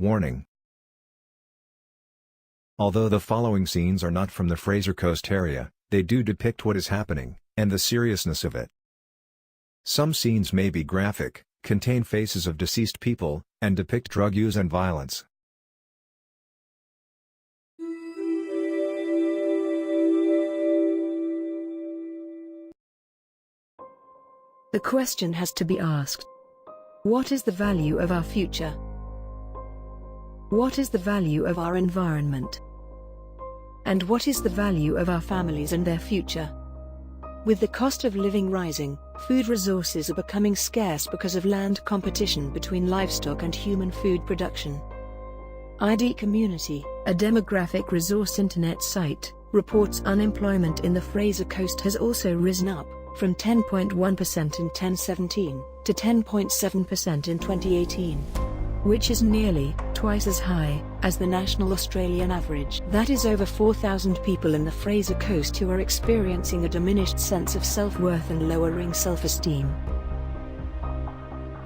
Warning. Although the following scenes are not from the Fraser Coast area, they do depict what is happening, and the seriousness of it. Some scenes may be graphic, contain faces of deceased people, and depict drug use and violence. The question has to be asked. What is the value of our future? What is the value of our environment? And what is the value of our families and their future? With the cost of living rising, food resources are becoming scarce because of land competition between livestock and human food production. ID Community, a demographic resource internet site, reports unemployment in the Fraser Coast has also risen up, from 10.1% in 2017 to 10.7% in 2018, which is nearly twice as high as the national Australian average. That is over 4,000 people in the Fraser Coast who are experiencing a diminished sense of self-worth and lowering self-esteem.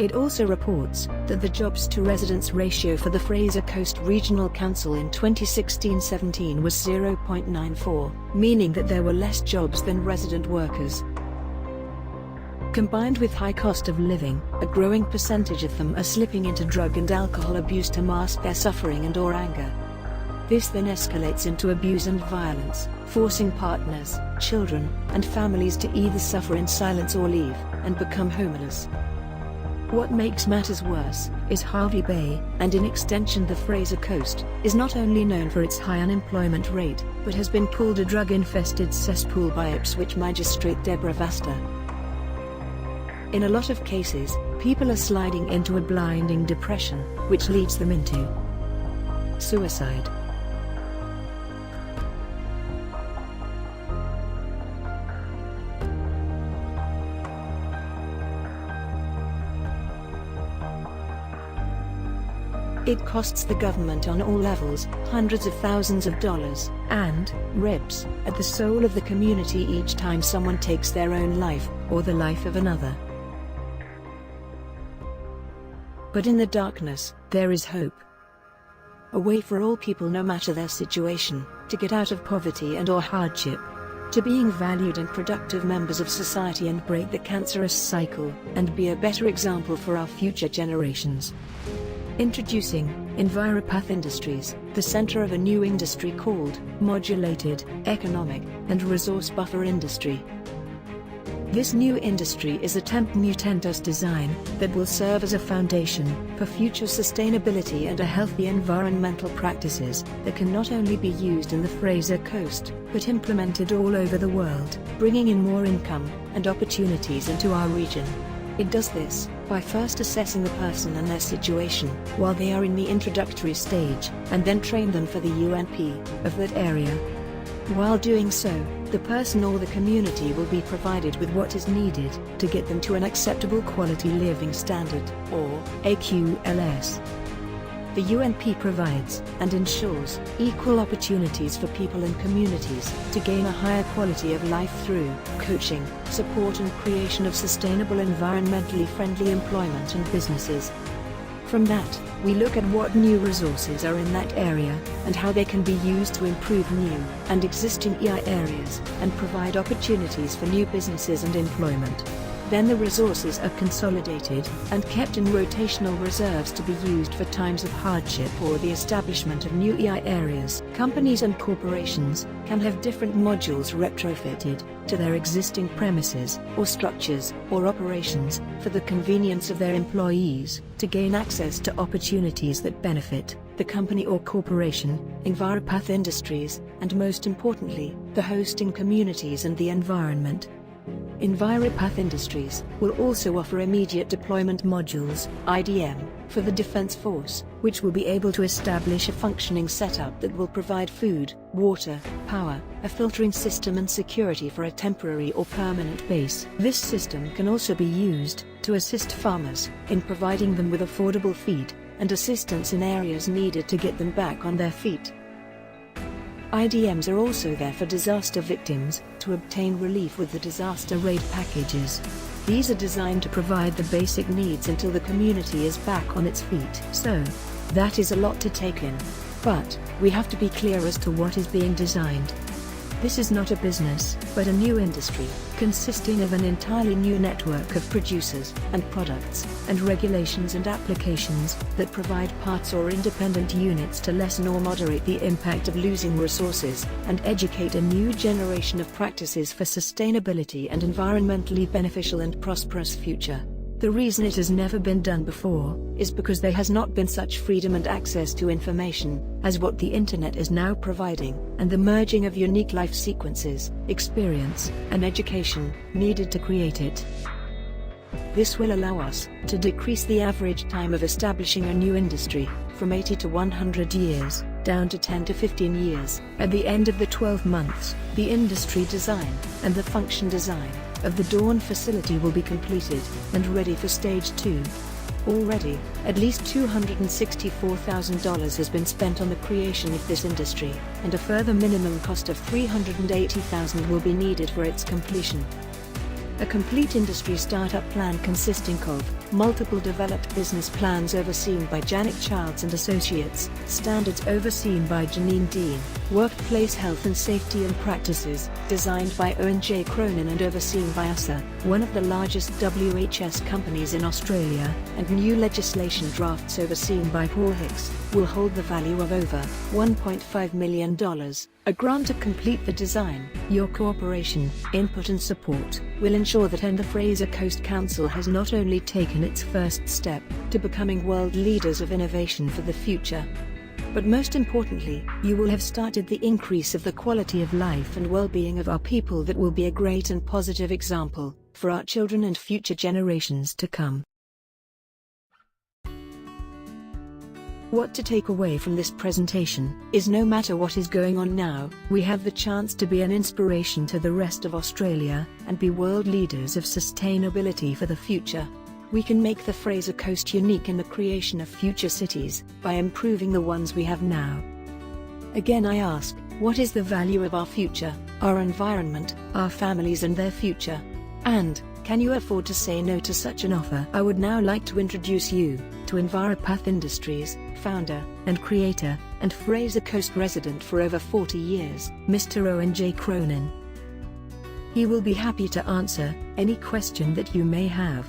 It also reports that the jobs-to-residents ratio for the Fraser Coast Regional Council in 2016-17 was 0.94, meaning that there were less jobs than resident workers. Combined with high cost of living, a growing percentage of them are slipping into drug and alcohol abuse to mask their suffering and/or anger. This then escalates into abuse and violence, forcing partners, children, and families to either suffer in silence or leave, and become homeless. What makes matters worse is Hervey Bay, and in extension the Fraser Coast, is not only known for its high unemployment rate, but has been called a drug-infested cesspool by Ipswich Magistrate Deborah Vasta. In a lot of cases, people are sliding into a blinding depression, which leads them into suicide. It costs the government on all levels hundreds of thousands of dollars, and rips at the soul of the community each time someone takes their own life, or the life of another. But in the darkness, there is hope. A way for all people, no matter their situation, to get out of poverty and/or hardship, to being valued and productive members of society and break the cancerous cycle, and be a better example for our future generations. Introducing Enviropath Industries, the center of a new industry called Modulated Economic and Resource Buffer Industry. This new industry is a temp mutantus design that will serve as a foundation for future sustainability and a healthy environmental practices that can not only be used in the Fraser Coast, but implemented all over the world, bringing in more income and opportunities into our region. It does this by first assessing the person and their situation while they are in the introductory stage, and then train them for the UNP of that area. While doing so, the person or the community will be provided with what is needed to get them to an acceptable quality living standard, or AQLS. The UNP provides and ensures equal opportunities for people and communities to gain a higher quality of life through coaching, support and creation of sustainable environmentally friendly employment and businesses. From that, we look at what new resources are in that area, and how they can be used to improve new and existing EI areas, and provide opportunities for new businesses and employment. Then the resources are consolidated and kept in rotational reserves to be used for times of hardship or the establishment of new EI areas. Companies and corporations can have different modules retrofitted to their existing premises or structures or operations for the convenience of their employees to gain access to opportunities that benefit the company or corporation, Enviropath Industries, and most importantly, the hosting communities and the environment. Enviropath Industries will also offer immediate deployment modules, IDM, for the Defence Force, which will be able to establish a functioning setup that will provide food, water, power, a filtering system and security for a temporary or permanent base. This system can also be used to assist farmers in providing them with affordable feed and assistance in areas needed to get them back on their feet. IDMs are also there for disaster victims, to obtain relief with the disaster aid packages. These are designed to provide the basic needs until the community is back on its feet. So, That is a lot to take in. But we have to be clear as to what is being designed. This is not a business, but a new industry, consisting of an entirely new network of producers and products, and regulations and applications that provide parts or independent units to lessen or moderate the impact of losing resources, and educate a new generation of practices for sustainability and environmentally beneficial and prosperous future. The reason it has never been done before is because there has not been such freedom and access to information as what the internet is now providing, and the merging of unique life sequences, experience, and education needed to create it. This will allow us to decrease the average time of establishing a new industry from 80 to 100 years, down to 10 to 15 years. At the end of the 12 months, the industry design and the function design of the Dawn facility will be completed and ready for stage 2. Already, at least $264,000 has been spent on the creation of this industry, and a further minimum cost of $380,000 will be needed for its completion. A complete industry startup plan consisting of multiple developed business plans overseen by Janet Childs and Associates, standards overseen by Janine Dean, workplace health and safety and practices, designed by Owen Cronin and overseen by USA, one of the largest WHS companies in Australia, and new legislation drafts overseen by Paul Hicks, will hold the value of over $1.5 million. A grant to complete the design. Your cooperation, input and support will ensure that the Fraser Coast Council has not only taken its first step to becoming world leaders of innovation for the future, but most importantly, you will have started the increase of the quality of life and well-being of our people that will be a great and positive example for our children and future generations to come. What to take away from this presentation is no matter what is going on now, we have the chance to be an inspiration to the rest of Australia and be world leaders of sustainability for the future. We can make the Fraser Coast unique in the creation of future cities by improving the ones we have now. Again, I ask, what is the value of our future, our environment, our families and their future? And can you afford to say no to such an offer? I would now like to introduce you to Enviropath Industries founder and creator, and Fraser Coast resident for over 40 years, Mr. Owen Cronin. He will be happy to answer any question that you may have.